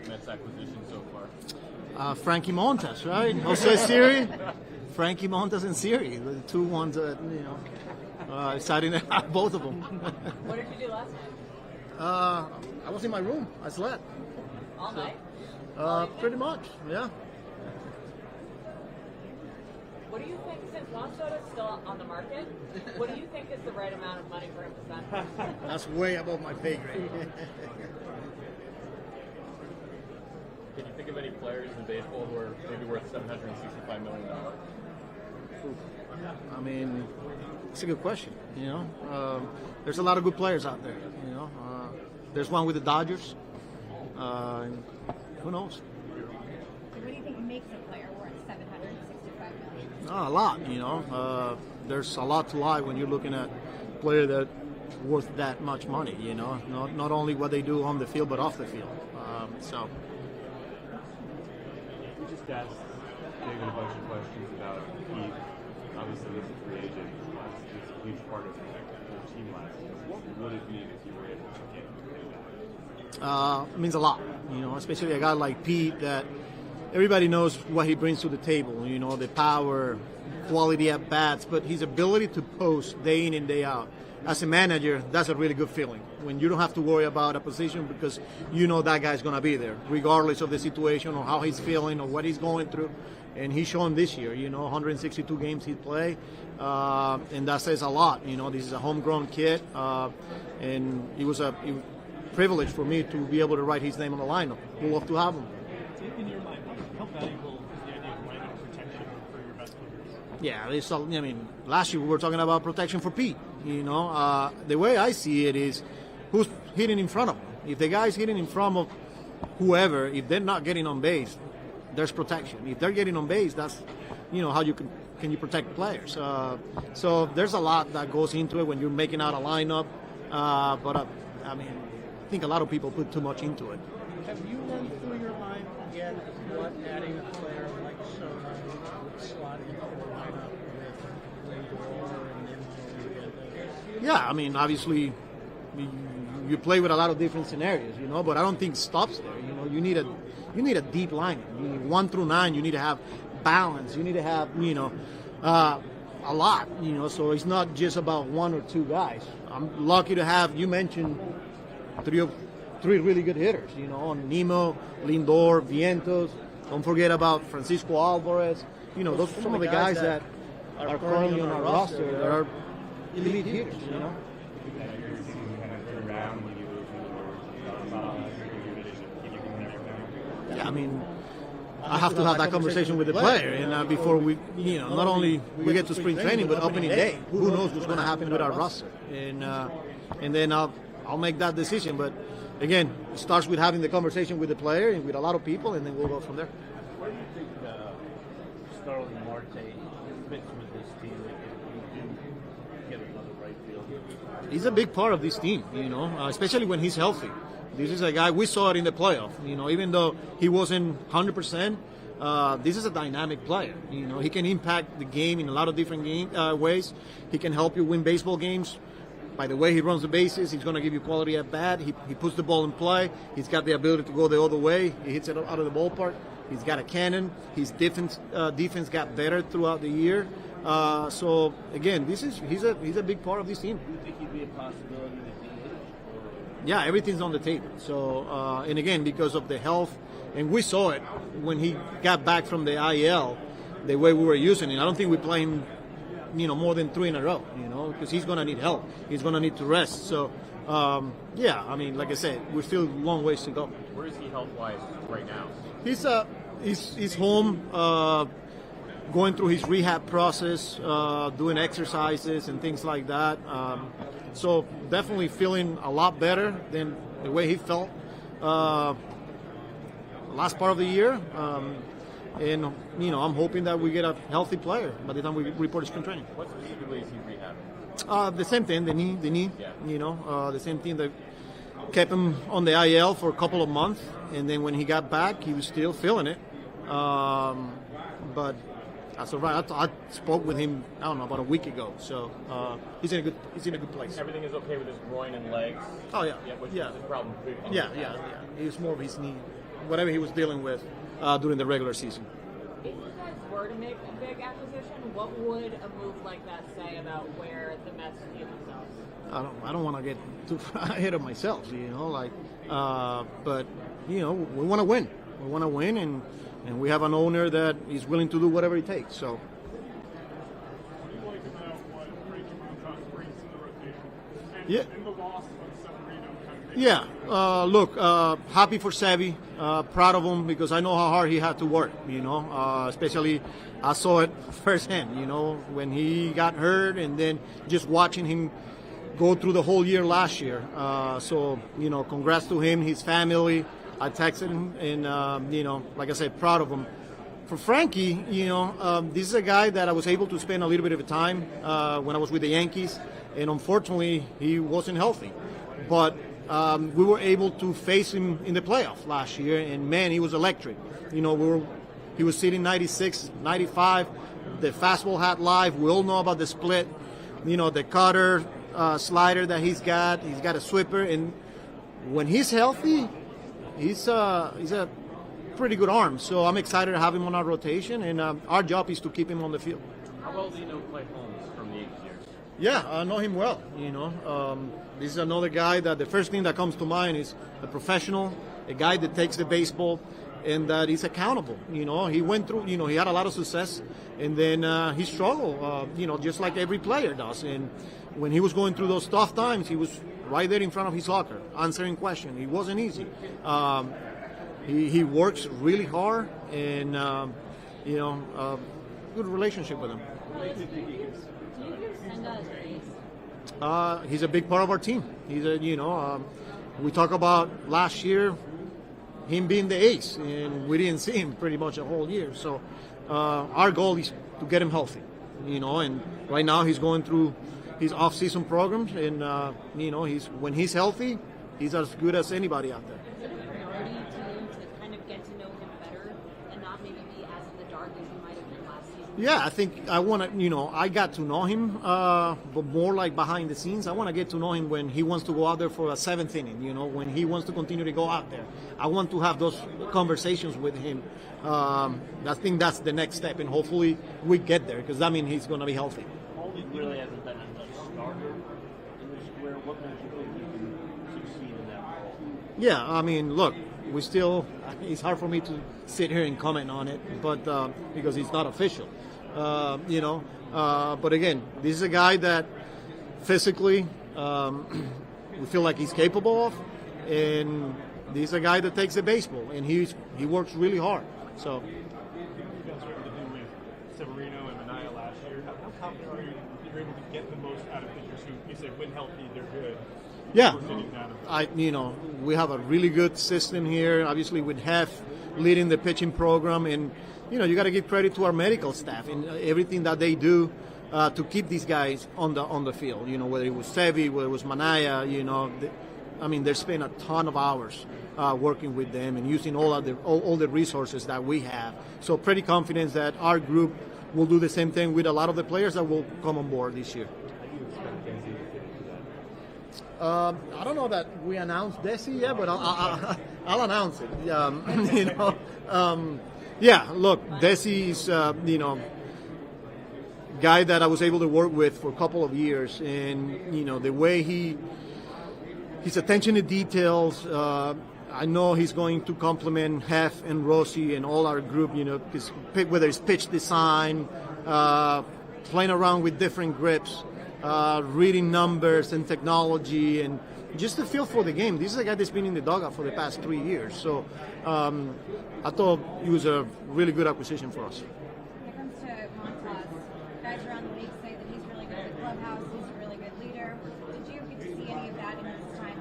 Mets acquisition so far? Frankie Montas, right? Jose Siri, Frankie Montas and Siri, the two ones that, exciting to have both of them. What did you do last night? I was in my room. I slept. All night? Pretty much, yeah. What do you think, since Juan Soto is still on the market, what do you think is the right amount of money for him to spend? That's way above my pay grade. Can you think of any players in baseball who are maybe worth $765 million? I mean, it's a good question. There's a lot of good players out there. There's one with the Dodgers. Who knows? What do you think makes a player worth $765 million? A lot. There's a lot to lie when you're looking at a player that's worth that much money. Not only what they do on the field but off the field. We just asked David a bunch of questions about Pete. Obviously, he's a free agent. He's a huge part of the team last year. What would it mean if you were able to get him? It means a lot, especially a guy like Pete that everybody knows what he brings to the table, the power, quality at bats, but his ability to post day in and day out. As a manager, that's a really good feeling when you don't have to worry about a position because that guy's going to be there, regardless of the situation or how he's feeling or what he's going through. And he's shown this year, 162 games he played, and that says a lot. This is a homegrown kid, and it was a privilege for me to be able to write his name on the lineup. We'd love to have him. In your mind, how valuable is the idea of lineup protection for your best players? Yeah, last year we were talking about protection for Pete. The way I see it is who's hitting in front of him. If the guy's hitting in front of whoever, if they're not getting on base, there's protection. If they're getting on base, that's how you can you protect players. So there's a lot that goes into it when you're making out a lineup. But I think a lot of people put too much into it. Have you run through your mind yet what adding a player like Soto would slot into the lineup with Lindor and Yeah, obviously you play with a lot of different scenarios, but I don't think it stops there. You need a deep lineup. You need 1 through 9. You need to have balance. You need to have a lot. So it's not just about 1 or 2 guys. I'm lucky to have, you mentioned, three really good hitters. Nemo, Lindor, Vientos. Don't forget about Francisco Alvarez. Those are some of the guys that are currently on our roster that are elite hitters. Yeah, I have to have that conversation with the player, and before we, not only we get to spring training, but opening day, who knows what's going to happen with our roster, and then I'll make that decision. But again, it starts with having the conversation with the player and with a lot of people, and then we'll go from there. Where do you think Starling Marte fits with this team if you do get another right fielder? He's a big part of this team, especially when he's healthy. This is a guy, we saw it in the playoff, even though he wasn't 100%, this is a dynamic player. He can impact the game in a lot of different ways. He can help you win baseball games. By the way he runs the bases, he's going to give you quality at bat. He puts the ball in play. He's got the ability to go the other way. He hits it out of the ballpark. He's got a cannon. His defense got better throughout the year. So again, he's a big part of this team. Do you think he'd be a possibility that he hit? Yeah, everything's on the table. So, and again, because of the health, and we saw it when he got back from the IL, the way we were using it. I don't think we play him, more than 3 in a row, because he's going to need help. He's going to need to rest. So, like I said, we're still a long ways to go. Where is he health-wise right now? He's home, going through his rehab process, doing exercises and things like that. So definitely feeling a lot better than the way he felt last part of the year. And I'm hoping that we get a healthy player by the time we report spring training. What specifically is he rehabbing? The same thing, the knee. Yeah. The same thing that kept him on the IL for a couple of months, and then when he got back, he was still feeling it. But that's all right. I spoke with him, I don't know, about a week ago. So he's in a good place. Everything is okay with his groin and legs. Oh yeah. Which is a problem. Yeah. It's more of his knee. whatever he was dealing with during the regular season. If you guys were to make a big acquisition, what would a move like that say about where the Mets view themselves? I don't want to get too far ahead of myself, but we want to win. We want to win, and we have an owner that is willing to do whatever it takes. So. Yeah. Yeah. Look, happy for Sevy. Proud of him because I know how hard he had to work. Especially I saw it firsthand. When he got hurt, and then just watching him go through the whole year last year. So congrats to him, his family. I texted him, and like I said, proud of him. For Frankie, this is a guy that I was able to spend a little bit of time when I was with the Yankees, and unfortunately he wasn't healthy. But we were able to face him in the playoff last year, and man, he was electric. He was sitting 96, 95. The fastball had live. We all know about the split. The cutter, slider that he's got. He's got a sweeper, and when he's healthy, he's a pretty good arm. So I'm excited to have him on our rotation, and our job is to keep him on the field. How well do you know Clay Holmes from the Yankees years? Yeah, I know him well. This is another guy that the first thing that comes to mind is a professional, a guy that takes the baseball, and that is accountable. He went through, he had a lot of success, and then he struggled, just like every player does. And when he was going through those tough times, he was right there in front of his locker, answering questions. It wasn't easy. He works really hard, and good relationship with him. Do you view Senga as an ace? He's a big part of our team. He's we talk about last year, him being the ace, and we didn't see him pretty much a whole year. So our goal is to get him healthy, and right now he's going through his off-season programs, and when he's healthy, he's as good as anybody out there. Is it a priority to you to kind of get to know him better and not maybe be as in the dark as you might have been last season? Yeah, I think I want to, I got to know him, but more like behind the scenes. I want to get to know him when he wants to go out there for a seventh inning, when he wants to continue to go out there. I want to have those conversations with him. I think that's the next step, and hopefully we get there, because that means he's going to be healthy. He really hasn't been a starter in this career. What makes you think he can succeed in that role? Yeah, I mean, look, it's hard for me to sit here and comment on it, but because it's not official, but again, this is a guy that physically we feel like he's capable of, and this is a guy that takes the baseball, and he works really hard. So. You guys were able to do with Severino and Mania last year. How confident are you that you're able to get the most out of pitchers who, you say, when healthy, they're good? Yeah, we have a really good system here. Obviously, with Hef leading the pitching program, and you got to give credit to our medical staff and everything that they do to keep these guys on the field. Whether it was Sevy, whether it was Mania, they spend a ton of hours working with them and using all the resources that we have. So pretty confident that our group will do the same thing with a lot of the players that will come on board this year. I don't know that we announced Desi yet, but I'll announce it. Yeah, look, Desi is guy that I was able to work with for a couple of years, and the way his attention to details. I know he's going to complement Hef and Rossi and all our group. Whether it's pitch design, playing around with different grips. Reading numbers and technology, and just the feel for the game. This is a guy that's been in the dugout for the past 3 years. So I thought he was a really good acquisition for us. When it comes to Montas, guys around the league say that he's really good at the clubhouse, he's a really good leader. Did you get to see any of that in his time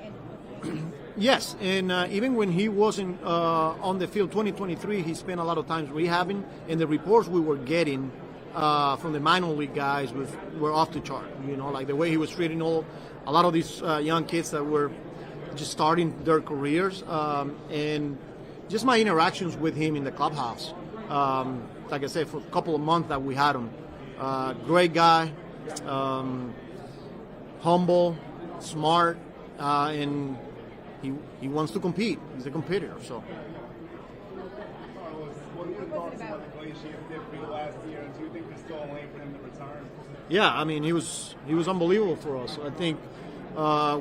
in Yes, and even when he wasn't on the field 2023, he spent a lot of times rehabbing, and the reports we were getting from the minor league guys were off the chart. Like the way he was treating a lot of these young kids that were just starting their careers, and just my interactions with him in the clubhouse. Like I said, for a couple of months that we had him, great guy, humble, smart, and he wants to compete. He's a competitor. So. Carlos, what are your thoughts on what the Glaciers did for you last year, and do you think there's still a lane for him to return? Yeah, I mean, he was unbelievable for us. I think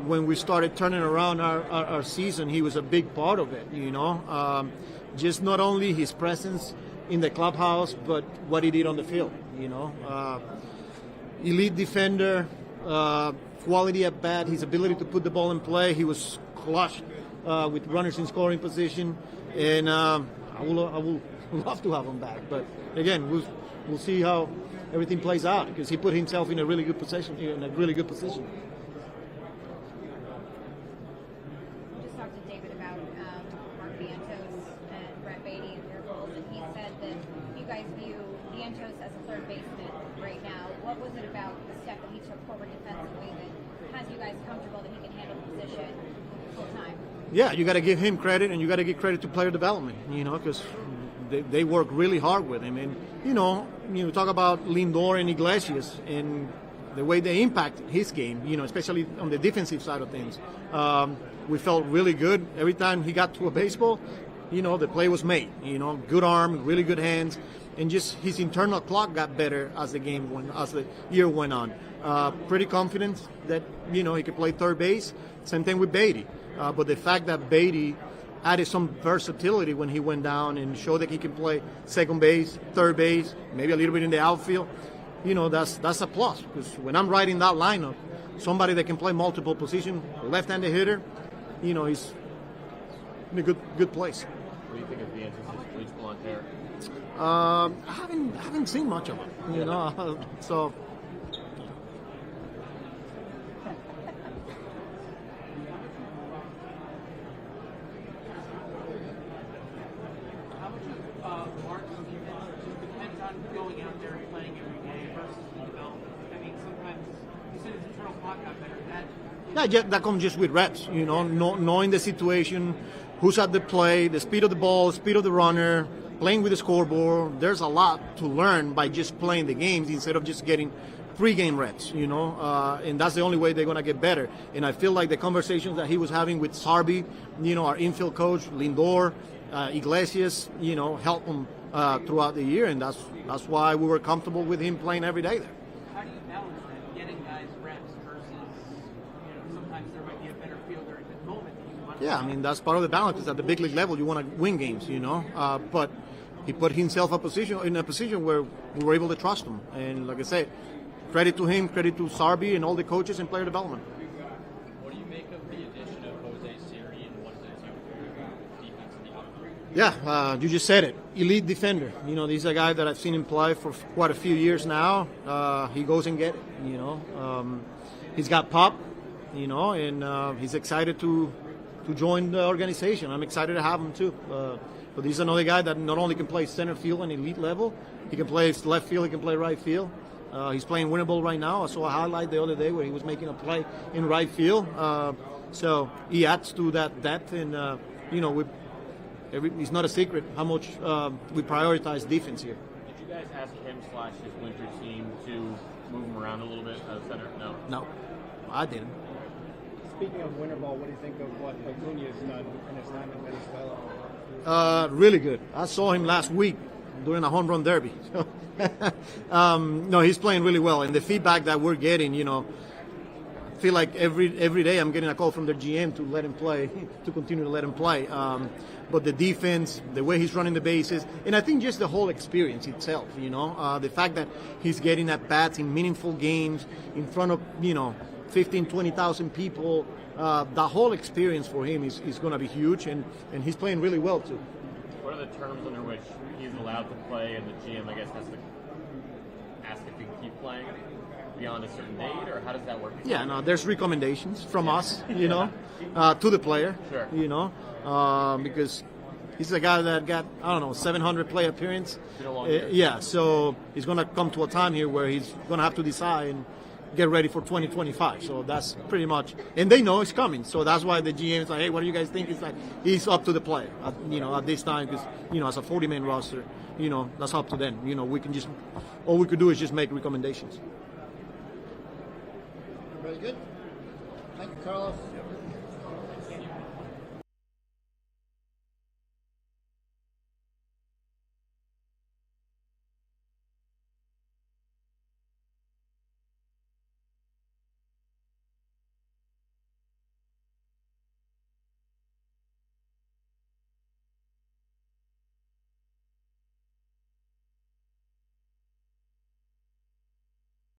when we started turning around our season, he was a big part of it, you know. Just not only his presence in the clubhouse, but what he did on the field, you know. Elite defender, quality at bat, his ability to put the ball in play. He was clutch with runners in scoring position, and I will love to have him back. But again, we'll see how everything plays out, because he put himself in a really good position. We just talked to David about Mark Vientos and Brett Beatty and their roles, and he said that you guys view Vientos as a third baseman right now. What was it about the step that he took forward defensively that has you guys comfortable that he can handle the position full time? Yeah, you got to give him credit, and you got to give credit to player development, you know, because they work really hard with him. And, you know, talk about Lindor and Iglesias and the way they impact his game, you know, especially on the defensive side of things. We felt really good. Every time he got to a baseball, you know, the play was made. You know, good arm, really good hands, and just his internal clock got better as the year went on. Pretty confident that, you know, he could play third base. Same thing with Beatty. But the fact that Beatty added some versatility when he went down and showed that he can play second base, third base, maybe a little bit in the outfield, you know, that's a plus. Because when I'm writing that lineup, somebody that can play multiple positions, left-handed hitter, you know, he's in a good place. What do you think of Vientos' bleach blonde hair? I haven't seen much of it, you know, so. Mark's just depends on going out there and playing every day versus the development. I mean, sometimes you said his internal clock got better. Yeah, that comes just with reps, you know, knowing the situation, who's at the play, the speed of the ball, speed of the runner, playing with the scoreboard. There's a lot to learn by just playing the games instead of just getting pre-game reps, you know, and that's the only way they're going to get better. And I feel like the conversations that he was having with Sarby, you know, our infield coach, Lindor, Iglesias, you know, helped him throughout the year, and that's why we were comfortable with him playing every day there. How do you balance that, getting guys reps versus, you know, sometimes there might be a better fielder at the moment that you want? Yeah, I mean, that's part of the balance. Because at the big league level, you want to win games, you know, but he put himself in a position where we were able to trust him. And like I said, credit to him, credit to Sarby and all the coaches and player development. What do you make of the addition of Jose Siri and what does your defense in the outfield? Yeah, you just said it. Elite defender. You know, he's a guy that I've seen him play for quite a few years now. He goes and get it, you know. He's got pop, you know, and he's excited to join the organization. I'm excited to have him too. But he's another guy that not only can play center field on elite level, he can play left field, he can play right field. He's playing winnable right now. I saw a highlight the other day where he was making a play in right field. So he adds to that depth, and you know, it's not a secret how much we prioritize defense here. Did you guys ask him / his winter team to move him around a little bit as center? No, I didn't. Speaking of winter ball, what do you think of what Acuna has done in his time in Venezuela? Really good. I saw him last week during a home run derby. No, he's playing really well, and the feedback that we're getting, you know, I feel like every day I'm getting a call from their GM to let him play, to continue to let him play. But the defense, the way he's running the bases, and I think just the whole experience itself, you know, the fact that he's getting at bats in meaningful games in front of, you know, 15, 20,000 people, the whole experience for him is going to be huge, and he's playing really well too. What are the terms under which he's allowed to play, and the GM, I guess, has to ask if he can keep playing beyond a certain date, or how does that work? Yeah, no, there's recommendations from us, you know, to the player, sure. You know, because he's a guy that got, I don't know, 700 play appearance. Been a long year. Yeah, so he's going to come to a time here where he's going to have to decide and get ready for 2025. So that's pretty much, and they know it's coming. So that's why the GM is like, hey, what do you guys think? It's like, he's up to the player, you know, at this time, because, you know, as a 40-man roster, you know, that's up to them. You know, all we could do is just make recommendations. Very good. Thank you, Carlos.